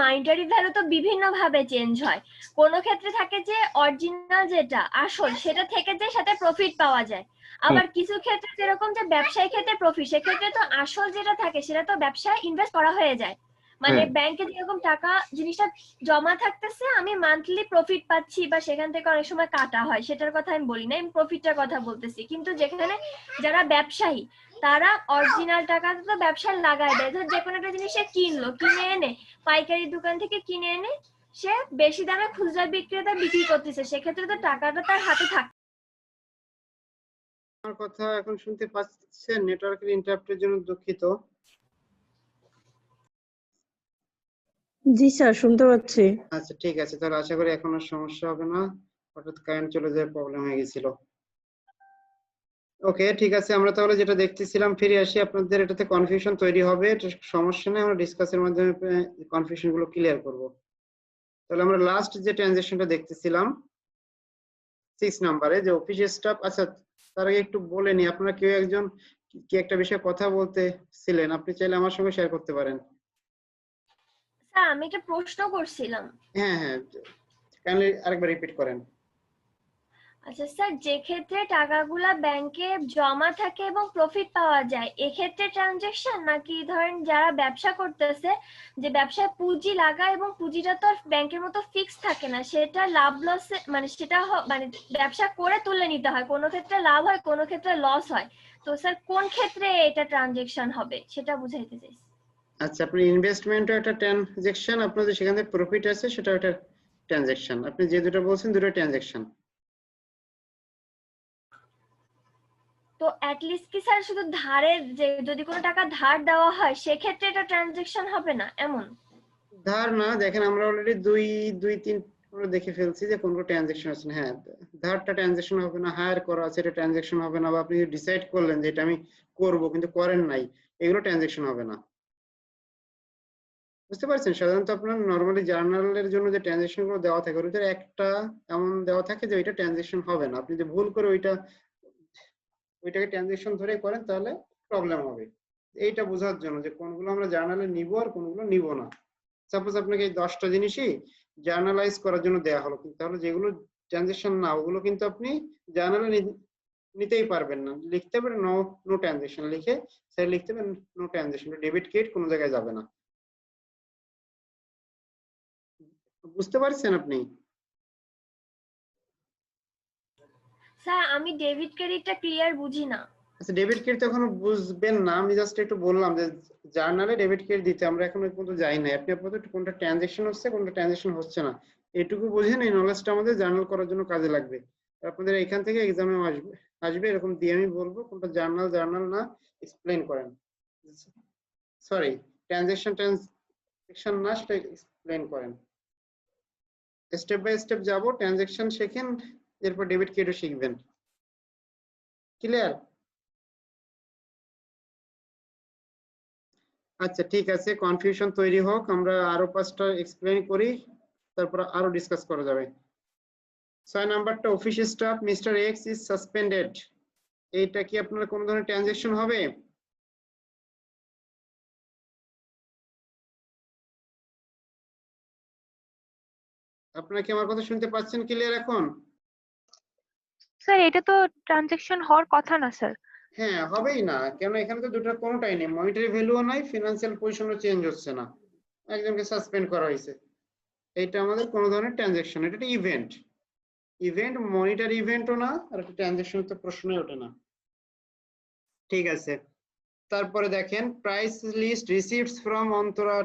Monetary value তো বিভিন্ন ভাবে চেঞ্জ হয়। কোনো ক্ষেত্রে থাকে যে অরিজিনাল যেটা আসল সেটা থেকে যে সাথে প্রফিট পাওয়া যায়, আবার কিছু ক্ষেত্রে যেরকম যে ব্যবসায়িক ক্ষেত্রে প্রফিট, সেক্ষেত্রে তো আসল যেটা থাকে সেটা তো ব্যবসায় ইনভেস্ট করা হয়ে যায়। মানে ব্যাংকে যেরকম টাকা জিনিসটা জমা থাকতেছে, আমি মান্থলি প্রফিট পাচ্ছি বা সেখান থেকে অনেক সময় কাটা হয়, সেটার কথা আমি বলি না, আমি প্রফিটটার কথা বলতেছি। কিন্তু যেখানে যারা ব্যবসায়ী তারা অরিজিনাল টাকা তো ব্যবসায় লাগায় দেয়। ধর যে কোনো একটা জিনিস সে কিনলো, কিনে এনে পাইকারি দোকান থেকে কিনে এনে সে বেশি দামে খুচরা বিক্রেতা বিক্রি করতেছে, সেক্ষেত্রে তো টাকাটা তার হাতে থাকে। আমার কথা এখন শুনতে পাচ্ছেন? নেটওয়ার্কের ইন্টারাপ্টের জন্য দুঃখিত। জি স্যার, শুনতে পাচ্ছি। আচ্ছা ঠিক আছে, তাহলে আশা করি এখন আর সমস্যা হবে না। হঠাৎ কারেন্ট চলে যাওয়ার প্রবলেম হয়ে গেছিল। ওকে ঠিক আছে, আমরা তাহলে যেটা দেখতেছিলাম ফিরে আসি। আপনাদের এটাতে কনফিউশন তৈরি হবে, এটা সমস্যা নেই, আমরা ডিসকাসের মাধ্যমে কনফিউশন গুলো ক্লিয়ার করব। তাহলে আমরা লাস্ট যে ট্রানজাকশনটা দেখতেছিলাম 6 নম্বরে, যে অফিস স্টাফ। আচ্ছা তার আগে একটু বলে নি, আপনারা কেউ একজন কি একটা বিষয়ে কথা বলতেছিলেন, আপনি চাইলে আমার সঙ্গে শেয়ার করতে পারেন। স্যার আমি একটা প্রশ্ন করছিলাম। হ্যাঁ হ্যাঁ, কাইন্ডলি আরেকবার রিপিট করেন। আচ্ছা স্যার, যে ক্ষেত্রে টাকাগুলা ব্যাংকে জমা থাকে এবং প্রফিট পাওয়া যায়, এক্ষেত্রে ট্রানজাকশন, নাকি ধরেন যারা ব্যবসা করতেছে যে ব্যবসায় পুঁজি লাগায় এবং পুঁজিটা তো আর ব্যাংকের মতো ফিক্স থাকে না, সেটা লাভ লস মানে সেটা মানে ব্যবসা করে তুলে নিতে হয়, কোনো ক্ষেত্রে লাভ হয় কোনো ক্ষেত্রে লস হয়, তো স্যার কোন ক্ষেত্রে এটা ট্রানজাকশন হবে সেটা বুঝাইতে চাইছি। আচ্ছা, আপনি ইনভেস্টমেন্টও একটা ট্রানজাকশন, আপনাদের সেখান থেকে প্রফিট আছে সেটা একটা ট্রানজাকশন। আপনি যে দুটো বলছেন দুটো ট্রানজাকশন। তো অ্যাটলিস্ট কি স্যার শুধু ধারের যে যদি কোনো টাকা ধার দেওয়া হয় সেক্ষেত্রে এটা ট্রানজাকশন হবে না এমন? ধার না, দেখেন আমরা অলরেডি দুই দুই তিন আমরা দেখে ফেলছি যে কোন কোন ট্রানজাকশন আছে। হ্যাঁ, ধারটা ট্রানজাকশন হবে না, হায়ার করা আছে এটা ট্রানজাকশন হবে না, বা আপনি ডিসাইড করলেন যে এটা আমি করব কিন্তু করেন নাই, এগুলো ট্রানজাকশন হবে না। বুঝতে পারছেন? সাধারণত আপনার নরমালি জার্নালের জন্য যে ট্রানজাকশন গুলো দেওয়া থাকে ওর ভিতরে একটা এমন দেওয়া থাকে যে ওইটা ট্রানজাকশন হবে না। আপনি যদি ভুল করে ওইটাকে ট্রানজাকশন ধরে করেন তাহলে প্রবলেম হবে। এইটা বোঝার জন্য যে কোনগুলো আমরা জার্নালে নিব আর কোনগুলো নিব না। সাপোজ আপনাকে এই 10টা জিনিসই জার্নালাইজ করার জন্য দেয়া হলো, কিন্তু তাহলে যেগুলো ট্রানজাকশন না ওগুলো কিন্তু আপনি জার্নালে নিতেই পারবেন না। লিখতে পারেন নো নো ট্রানজাকশন লিখে স্যার লিখতে পারেন নো ট্রানজাকশন, ডেবিট ক্রেডিট কোনো জায়গায় যাবে না। বুঝতে পারছেন আপনি? স্যার আমি ডেবিট ক্রেডিটটা ক্লিয়ার বুঝি না। আচ্ছা, ডেবিট ক্রেডিট তো এখনো বুঝবেন না, আমি জাস্ট একটু বললাম যে জার্নালে ডেবিট ক্রেডিট দিতে আমরা এখনো পর্যন্ত যাই না। আপনি আপাতত কোনটা ট্রানজাকশন হচ্ছে কোনটা ট্রানজাকশন হচ্ছে না এটুকু বুঝেন, এই নলেজটা আমাদের জার্নাল করার জন্য কাজে লাগবে। আপনাদের এখান থেকে এক্সামে আসবে আসবে এরকম দিয়ে আমি বলবো কোনটা জার্নাল জার্নাল না এক্সপ্লেইন করেন। সরি, ট্রানজাকশন না সেটা এক্সপ্লেইন করেন। স্টেপ বাই স্টেপ যাবো, ট্রানজাকশন শেখেন, এরপর ডেবিট ক্রেডিট শিখবেন। ক্লিয়ার? আচ্ছা ঠিক আছে, কনফিউশন তৈরি হোক, আমরা আরো 5টা এক্সপ্লেইন করি, তারপর আরো ডিসকাস করা যাবে। 6 নাম্বারটা office staff mister x is suspended, এইটা কি আপনার কোন ধরনের ট্রানজাকশন হবে? আপনারা কি আমার কথা শুনতে পাচ্ছেন ক্লিয়ার এখন? স্যার এটা তো ট্রানজাকশন হওয়ার কথা না স্যার। হ্যাঁ হবেই না, কেন এখানে তো দুটোর কোনোটাই নেই, মনিটারি ভ্যালুও নাই, ফিনান্সিয়াল পজিশনও চেঞ্জ হচ্ছে না, একজনকে সাসপেন্ড করা হয়েছে। এইটা আমাদের কোন ধরনের ট্রানজাকশন, এটা একটা ইভেন্ট। ইভেন্ট মনিটারি ইভেন্টও না, আর একটা ট্রানজাকশনের তো প্রশ্নই ওঠে না। ঠিক আছে, তারপরে দেখেন price list received from Antara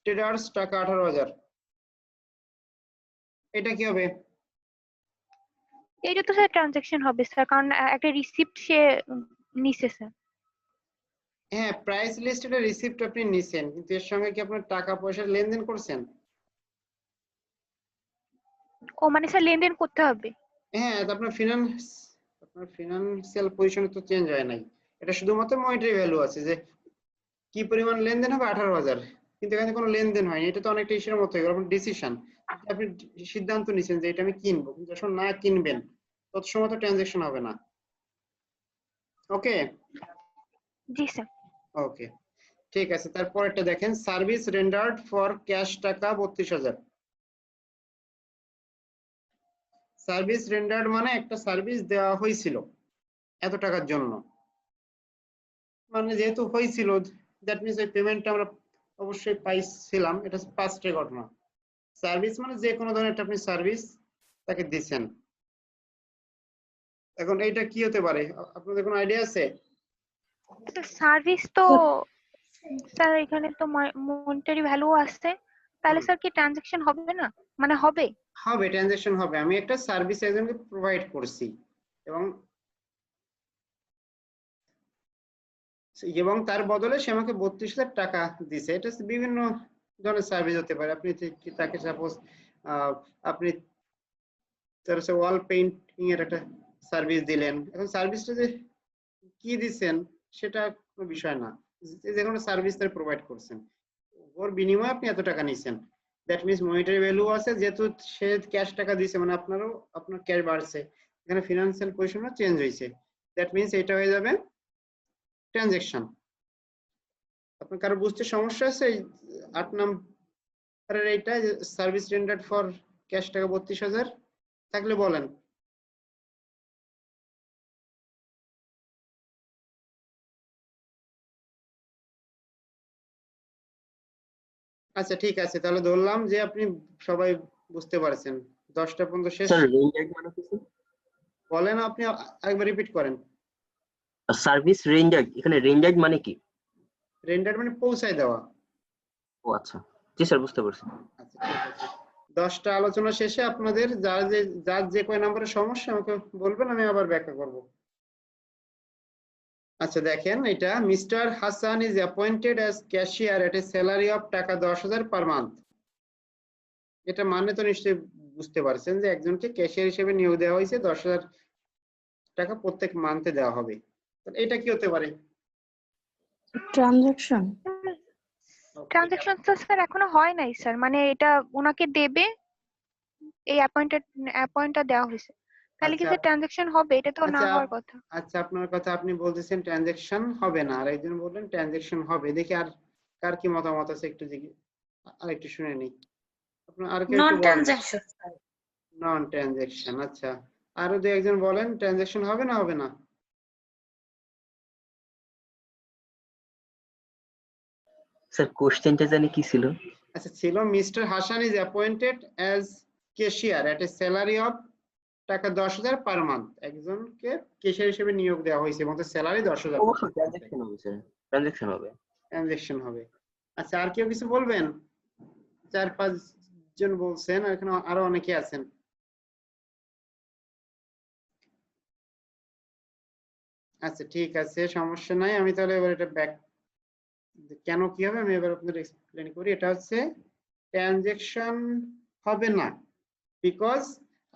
traders, টাকা 18,000, এটা কি হবে? এটা তো স্যার ট্রানজাকশন হবে স্যার, কারণ একটা রিসিপ্ট সে নিছে স্যার। হ্যাঁ, প্রাইস লিস্ট এটা রিসিপ্ট আপনি নিছেন, কিন্তু এর সঙ্গে কি আপনার টাকা পয়সার লেনদেন করছেন? ও মানে স্যার লেনদেন করতে হবে। হ্যাঁ, তো আপনার ফিনান্সিয়াল পজিশন তো চেঞ্জ হয় নাই, এটা শুধুমাত্র মনিটারি ভ্যালু আছে যে কি পরিমাণ লেনদেন হবে 18,000, কিন্তু এখানে কোনো লেনদেন হয়নি। এটা তো অনেকটা ইস্যুর মতো হয়ে গেল, আপনার ডিসিশন, আপনি সিদ্ধান্ত নিছেন যে এটা আমি কিনবো, কিন্তু যখন না কিনবেন তত সময় তো ট্রানজাকশন হবে না। ওকে জি স্যার। ওকে, ঠিক আছে, তারপরেরটা দেখেন, সার্ভিস রেন্ডার্ড ফর ক্যাশ টাকা 32,000। সার্ভিস রেন্ডার্ড মানে একটা সার্ভিস দেওয়া হয়েছিল এত টাকার জন্য, মানে যেহেতু হয়েছিল দ্যাট মিনস ওই পেমেন্টটা আমরা অবশ্যই পাইছিলাম, এটা পাস্টের ঘটনা। সার্ভিস মানে যে কোনো ধরনের একটা আপনি সার্ভিস তাকে দিচ্ছেন। এখন এইটা কি হতে পারে, আপনাদের কোনো আইডিয়া আছে? সার্ভিস তো স্যার এখানে তো মনিটারি ভ্যালু আসছে, তাহলে স্যার কি ট্রানজাকশন হবে না? মানে হবে হবে, ট্রানজাকশন হবে। আমি একটা সার্ভিস একজনকে প্রোভাইড করছি এবং তার বদলে সে আমাকে 32,000 টাকা দিছে। এটা বিভিন্ন ধরনের সার্ভিস হতে পারে। আপনি তাকে সাপোজ আপনি তার ওয়াল পেইন্টিং এর একটা সার্ভিস দিলেন। এখন সার্ভিসটা যে কি দিচ্ছেন সেটা কোনো বিষয় না, যে কোনো সার্ভিস তার প্রোভাইড করছেন, ওর বিনিময়ে আপনি এত টাকা নিছেন। দ্যাট মিনস মনিটারি ভ্যালু আছে, যেহেতু সে ক্যাশ টাকা দিছে মানে আপনার ক্যাশ বাড়ছে, এখানে ফিনান্সিয়াল পজিশনও চেঞ্জ হয়েছে। দ্যাট মিনস এটা হয়ে যাবে ট্রানজাকশন। আপনার কারো বুঝতে সমস্যা আছে? 8 নম্বরের এইটা সার্ভিস রেন্ডার্ড ফর ক্যাশ টাকা 32,000 থাকলে বলেন। আচ্ছা ঠিক আছে, তাহলে ধরলাম যে আপনি সবাই বুঝতে পারছেন। 10টা পর্যন্ত শেষ। স্যার রেন্ডার্ড মানে কি? বলেন, আপনি আরেকবার রিপিট করেন। সার্ভিস রেন্ডার্ড, এখানে রেন্ডার্ড মানে কি? রেন্ডার মানে পৌঁছায় দেওয়া। ও আচ্ছা, জি স্যার বুঝতে পারছি। আচ্ছা ঠিক আছে, 10টা আলোচনা শেষে আপনাদের যার যে কয় নম্বরের সমস্যা আমাকে বলবেন, আমি আবার ব্যাখ্যা করব। আচ্ছা দেখেন, এটা mister Hasan is appointed as cashier at A salary of টাকা 10,000 পার মান্থ। এটা মানে তো নিশ্চয়ই বুঝতে পারছেন যে একজনকে ক্যাশিয়ার হিসেবে নিয়োগ দেওয়া হয়েছে, 10,000 টাকা প্রত্যেক মান্থে দেওয়া হবে। এটা কি হতে পারে? ট্রানজাকশন। ট্রানজাকশন তো স্যার এখনো হয় নাই স্যার, মানে এটা ওনাকে দেবে, এই অ্যাপয়েন্টটা দেওয়া হয়েছে, তাহলে কি আচ্ছা স্যার ট্রানজাকশন হবে? এটা তো না হওয়ার কথা। আচ্ছা, আপনার কথা আপনি বলতেছেন ট্রানজাকশন হবে না, আর একজন বললেন ট্রানজাকশন হবে। দেখি আর কার কি মতামত আছে, একটু দেখি, আর একটু শুনে নিই। আপনার আর কেউ নন একটু বলেন। ট্রানজাকশন। নন ট্রানজাকশন, আচ্ছা। আরো দুই একজন বলেন ট্রানজাকশন হবে না হবে না? স্যার কোশ্চেনটা জানি কি ছিল? আচ্ছা ছিল, mister Hasan is appointed as cashier at A salary of টাকা 10,000 পার মান্থ। একজনকে ক্যাশিয়ার হিসেবে নিয়োগ দেওয়া হয়েছে এবং তার স্যালারি 10,000। অবশ্যই ট্রানজাকশন হবে স্যার, ট্রানজাকশন হবে। ট্রানজাকশন হবে। আচ্ছা আর কেউ কিছু বলবেন? 4-5 জন বলছেন, আর এখানে আরো অনেকে আছেন। আচ্ছা ঠিক আছে, সমস্যা নাই। আমি তাহলে এবার এটা কেন কি হবে আমি এবার আপনাদের এক্সপ্লেন করি। এটা হচ্ছে ট্রানজাকশন হবে না, বিকজ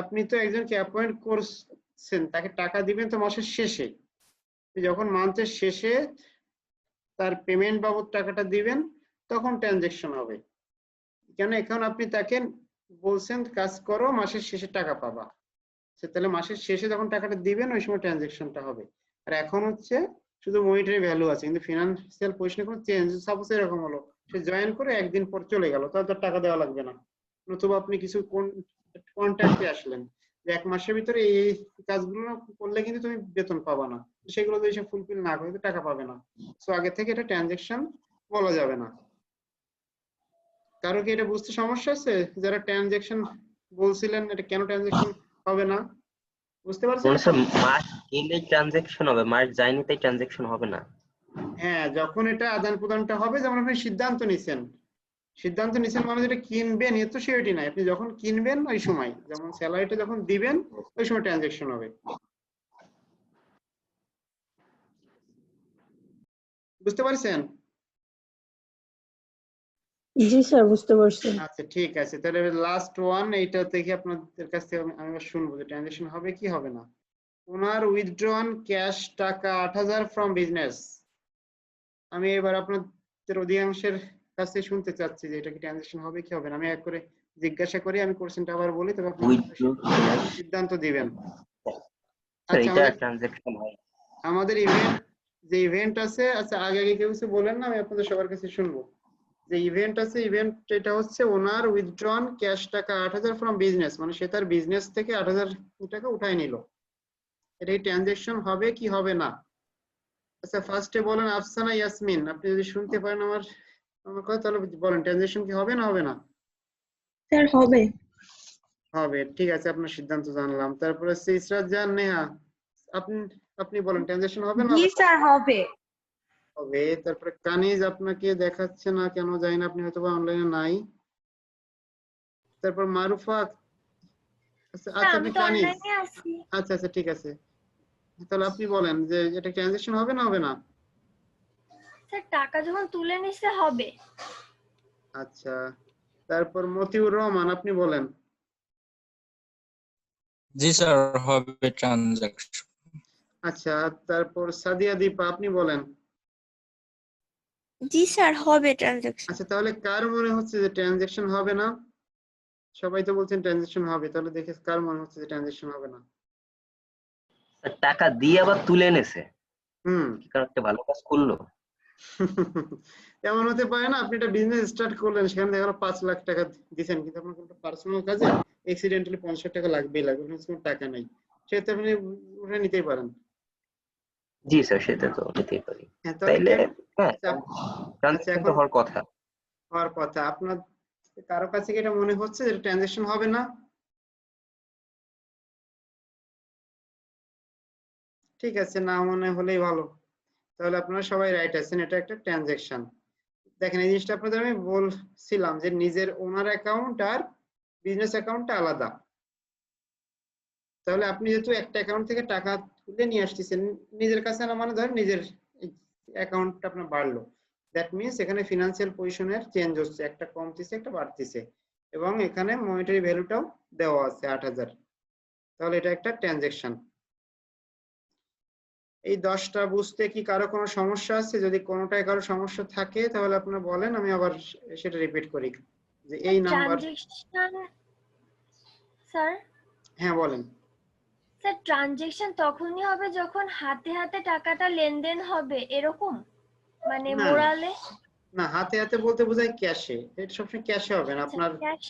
আপনি তো একজনকে অ্যাপয়েন্ট করছেন, তাকে টাকা দিবেন তো মাসের শেষে। যখন মান্থের শেষে তার পেমেন্ট বাবদ টাকাটা দিবেন তখন ট্রানজাকশন হবে। কেন? এখন আপনি তাকে বলছেন কাজ করো, মাসের শেষে টাকা পাবা, তাহলে মাসের শেষে যখন টাকাটা দিবেন ওই সময় ট্রানজাকশনটা হবে। আর এখন হচ্ছে শুধু মনিটারি ভ্যালু আছে, কিন্তু ফিনান্সিয়াল পজিশনে কোনো চেঞ্জ। সাপোজ এরকম হলো, সে জয়েন করে একদিন পর চলে গেল, তাহলে তার টাকা দেওয়া লাগবে না। নতুবা আপনি কিছু কন্ট্রাক্টে আসলেন যে 1 মাসের ভিতরে এই কাজগুলো করলে কিন্তু তুমি বেতন পাবা না, সেগুলো যদি সে ফুলফিল না করে টাকা পাবে না। সো আগে থেকে এটা ট্রানজাকশন বলা যাবে না। কারো কি এটা বুঝতে সমস্যা আছে? যারা ট্রানজাকশন বলছিলেন, এটা কেন ট্রানজাকশন হবে না বুঝতে পারছেন? স্যার মাস গেলে ট্রানজাকশন হবে, মাস যায়নি তাই ট্রানজাকশন হবে না। হ্যাঁ, যখন এটা আদান প্রদানটা হবে, যেমন আপনি সিদ্ধান্ত নিছেন মানে যেটা কিনবেন এ তো সিওরিটি নাই। আপনি যখন কিনবেন ওই সময়, যেমন স্যালারিটা যখন দিবেন ওই সময় ট্রানজাকশন হবে। বুঝতে পারছেন? জি স্যার, বুঝতে পারছি। আচ্ছা ঠিক আছে, তাহলে লাস্ট ওয়ান এইটা থেকে আপনাদের কাছ থেকে আমি শুনবো যে ট্রানজাকশন হবে কি হবে না। ওনার উইথড্রন ক্যাশ টাকা 8,000 ফ্রম বিজনেস। আমি এবার আপনাদের অধিকাংশের কাছে শুনতে চাচ্ছি যে এটা কি ট্রানজাকশন হবে কি হবে না। আমি এক করে জিজ্ঞাসা করি, আমি কোশ্চেনটা আবার বলি, তবে আপনি সিদ্ধান্ত দিবেন। স্যার আচ্ছা এটা ট্রানজাকশন হয়। আমাদের ইভেন্ট যে ইভেন্ট আছে, আচ্ছা আগে আগে কেউ কিছু বলেন না, আমি আপনাদের সবার কাছে শুনবো। যে ইভেন্ট আছে, ইভেন্ট এটা হচ্ছে ওনার উইথড্রন ক্যাশ টাকা 8,000 ফ্রম বিজনেস, মানে সে তার বিজনেস থেকে 8,000 টাকা উঠায় নিল। এটা ট্রানজেকশন হবে কি হবে না? আচ্ছা ফার্স্টে বলেন আফসানা ইয়াসমিন, আপনি যদি শুনতে পারেন আমার আমার কথা তাহলে বলেন ট্রানজেকশন কি হবে না হবে না? স্যার হবে। হবে, ঠিক আছে, আপনার সিদ্ধান্ত জানলাম। তারপরে হচ্ছে ইসরাত জান নেহা, আপনি আপনি বলেন ট্রানজেকশন হবে না জি হবে না? স্যার হবে। হবে। তারপরে কানিজ আপনাকে দেখাচ্ছে না কেন জানি না, আপনি হয়তো বা অনলাইনে নাই। তারপর মারুফা, আচ্ছা স্যার আচ্ছা আমি আপনি তো কানিজ, অনলাইনে আছি। আচ্ছা আচ্ছা ঠিক আছে, তাহলে আপনি বলেন যে এটা ট্রানজেকশন হবে না হবে না? স্যার টাকা যখন তুলে নিছে হবে। আচ্ছা, তারপর মতিউর রহমান, আপনি বলেন। জি স্যার হবে ট্রানজাকশন। আচ্ছা, তারপর সাদিয়া দীপা, আপনি বলেন। জি স্যার হবে ট্রানজাকশন। আচ্ছা তাহলে কার মনে হচ্ছে যে ট্রানজেকশন হবে না? সবাই তো বলছেন ট্রানজেকশন হবে, তাহলে দেখে কার মনে হচ্ছে যে ট্রানজেকশন হবে না? টাকা দিয়ে আবার তুলে এনেছে, হুম। কি কারণ একটা ভালো কাজ করলো। এমন হতে পারে না, আপনি একটা বিজনেস স্টার্ট করলেন, সেখানে দেখা গেল 5 লাখ টাকা দিচ্ছেন, কিন্তু আপনার কোনো পার্সোনাল কাজে এক্সিডেন্টালি 50 টাকা লাগবেই লাগবে, কোনো টাকা নাই, সেটা আপনি উঠে নিতেই পারেন। জি স্যার, সেটা তো নিতেই পারি। হ্যাঁ তাহলে তাইলে হ্যাঁ, আচ্ছা ট্রানজাকশন তো এখন হওয়ার কথা। হওয়ার কথা। আপনার কারো কাছে কি এটা মনে হচ্ছে যে ট্রানজেকশন হবে না? ঠিক আছে, না মনে হলেই ভালো, তাহলে আপনারা সবাই রাইট আছেন, এটা একটা ট্রানজেকশন। দেখেন এই জিনিসটা আপনাদের আমি বলছিলাম যে নিজের ওনার অ্যাকাউন্ট আর বিজনেস অ্যাকাউন্টটা আলাদা। তাহলে আপনি যেহেতু একটা অ্যাকাউন্ট থেকে টাকা তুলে নিয়ে আসতেছেন নিজের কাছে, না মানে ধরেন নিজের অ্যাকাউন্টটা আপনার বাড়লো, দ্যাট মিনস এখানে ফিনান্সিয়াল পজিশনের চেঞ্জ হচ্ছে, একটা কমতেছে একটা বাড়তেছে, এবং এখানে মনিটারি ভ্যালুটাও দেওয়া আছে 8,000, তাহলে এটা একটা ট্রানজেকশন। এই 10টা বুঝতে কি কারো কোনো সমস্যা আছে? যদি কোনোটায় কারো সমস্যা থাকে তাহলে আপনারা বলেন, আমি আবার সেটা রিপিট করি যে এই নাম্বার। ট্রানজেকশন স্যার, হ্যাঁ বলেন। স্যার ট্রানজেকশন তখনই হবে যখন হাতে হাতে টাকাটা লেনদেন হবে, এরকম মানে না মোরালে। না, হাতে হাতে বলতে বোঝায় ক্যাশে, এটা সবসময় ক্যাশে হবে না, আপনার ক্যাশ।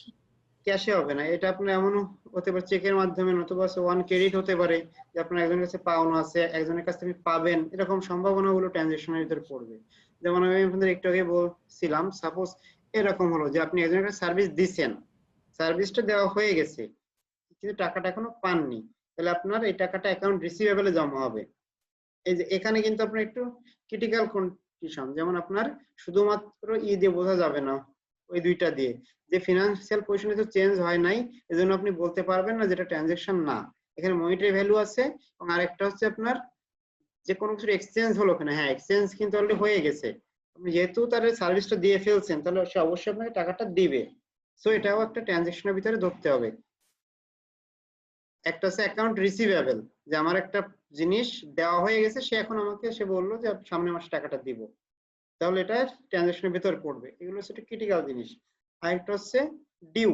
ক্যাশে হবে না, এটা আপনার এমনও হতে পারে চেকের মাধ্যমে, নতুবা ওয়ান ক্রেডিট হতে পারে, যে আপনার একজনের কাছে পাওনা আছে একজনের কাছ থেকে পাবেন, এরকম সম্ভাবনাগুলো ট্রানজেকশনের ভিতরে পড়বে। যেমন আমি আপনাদের একটু আগে বলছিলাম, সাপোজ এরকম হলো যে আপনি একজনের কাছে সার্ভিস দিচ্ছেন, সার্ভিসটা দেওয়া হয়ে গেছে কিন্তু টাকাটা এখনো পাননি, তাহলে আপনার এই টাকাটা অ্যাকাউন্ট রিসিভেবলে জমা হবে। এই যে এখানে কিন্তু আপনার একটু ক্রিটিক্যাল কন্ডিশন, যেমন আপনার শুধুমাত্র দিয়ে বোঝা যাবে না, ওই দুইটা দিয়ে যে ফিনান্সিয়াল পজিশনে তো চেঞ্জ হয় নাই, এজন্য আপনি বলতে পারবেন না যেটা ট্রানজেকশন না। এখানে মনিটারি ভ্যালু আছে, এবং আরেকটা হচ্ছে আপনার যে কোনো কিছু এক্সচেঞ্জ হলো কিনা। হ্যাঁ এক্সচেঞ্জ কিন্তু অলরেডি হয়ে গেছে, আপনি যেহেতু তার সার্ভিসটা দিয়ে ফেলছেন তাহলে সে অবশ্যই আপনাকে টাকাটা দিবে, সো এটাও একটা ট্রানজেকশনের ভিতরে ধরতে হবে। একটা হচ্ছে অ্যাকাউন্ট রিসিভেবল, যে আমার একটা জিনিস দেওয়া হয়ে গেছে, সে এখন আমাকে সে বললো যে সামনের মাসে টাকাটা দিব, তাহলে এটা ট্রানজাকশনের ভিতর পড়বে, এগুলো হচ্ছে ক্রিটিক্যাল জিনিস। আরেকটা হচ্ছে ডিউ,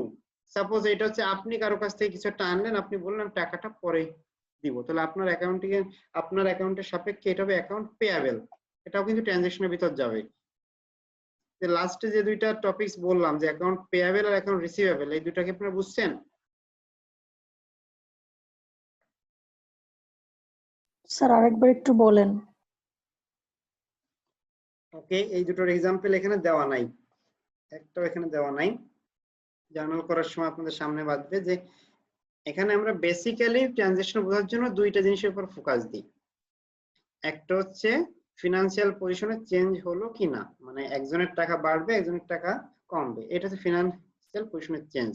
সাপোজ এটা হচ্ছে আপনি কারো কাছ থেকে কিছু একটা আনলেন, আপনি বললেন টাকাটা পরে দিব, তাহলে আপনার অ্যাকাউন্টে আপনার অ্যাকাউন্টের সাপেক্ষে এটা হবে অ্যাকাউন্ট পেয়াবেল, এটাও কিন্তু ট্রানজাকশনের ভিতর যাবে। যে লাস্টে যে দুইটা টপিকস বললাম, যে অ্যাকাউন্ট পেয়াবেল আর অ্যাকাউন্ট রিসিভেবল, এই দুটাকে আপনারা বুঝছেন? স্যার আরেকবার একটু বলেন। ওকে, এই দুটোর এক্সাম্পল এখানে দেওয়া নাই, একটাও এখানে দেওয়া নাই, জার্নাল করার সময় আপনাদের সামনে বাঁধবে যে এখানে আমরা বেসিক্যালি ট্রানজেকশন বোঝার জন্য দুইটা জিনিসের উপর ফোকাস দিই। একটা হচ্ছে ফিনান্সিয়াল পজিশনে চেঞ্জ হলো কিনা, মানে একজনের টাকা বাড়বে একজনের টাকা কমবে, এটা হচ্ছে ফিনান্সিয়াল পজিশনের চেঞ্জ।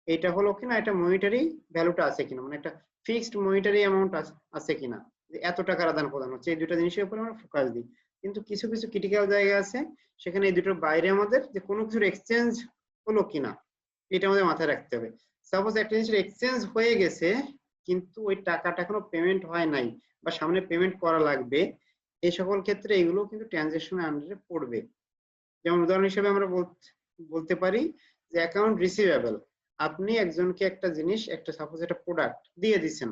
এটা হলো কিনা, এটা মনিটারি ভ্যালুটা আছে কিনা, মানে একটা ফিক্সড মনিটারি অ্যামাউন্ট আছে কিনা, যে এত টাকার আদান প্রদান হচ্ছে, এই দুটো জিনিসের উপর আমরা ফোকাস দিই। কিন্তু কিছু কিছু ক্রিটিক্যাল জায়গা আছে সেখানে এই দুটোর বাইরে আমাদের যে কোনো কিছুর এক্সচেঞ্জ হলো কিনা এটা আমাদের মাথায় রাখতে হবে। সাপোজ একটা জিনিসের এক্সচেঞ্জ হয়ে গেছে কিন্তু ওই টাকাটা এখনো পেমেন্ট হয় নাই বা সামনে পেমেন্ট করা লাগবে, এই সকল ক্ষেত্রে এগুলো কিন্তু ট্রানজাকশনের আন্ডারে পড়বে। যেমন উদাহরণ হিসেবে আমরা বলতে পারি যে অ্যাকাউন্ট রিসিভেবল, আপনি একজনকে একটা জিনিস, একটা সাপোজ একটা প্রোডাক্ট দিয়ে দিচ্ছেন,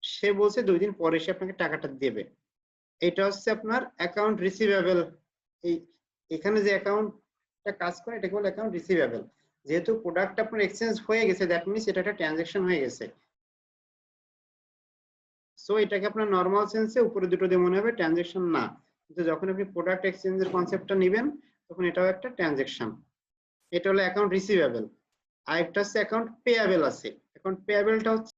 সে বলছে 2 দিন পরে সে আপনাকে টাকাটা দেবে, এটা হচ্ছে আপনার অ্যাকাউন্ট রিসিভেবল। এই এখানে যে অ্যাকাউন্টটা কাজ করে এটাকে বলে অ্যাকাউন্ট রিসিভেবল। যেহেতু প্রোডাক্ট আপনার এক্সচেঞ্জ হয়ে গেছে, দ্যাট মিনস এটা একটা ট্রানজাকশন হয়ে গেছে। সো এটাকে আপনার নর্মাল সেন্সে উপরে দুটো দিয়ে মনে হবে ট্রানজাকশন না, কিন্তু যখন আপনি প্রোডাক্ট এক্সচেঞ্জের কনসেপ্টটা নেবেন তখন এটাও একটা ট্রানজাকশন। এটা হলো অ্যাকাউন্ট রিসিভেবল। আর একটা হচ্ছে অ্যাকাউন্ট পেয়াবেল আছে। অ্যাকাউন্ট পেয়াবেলটা হচ্ছে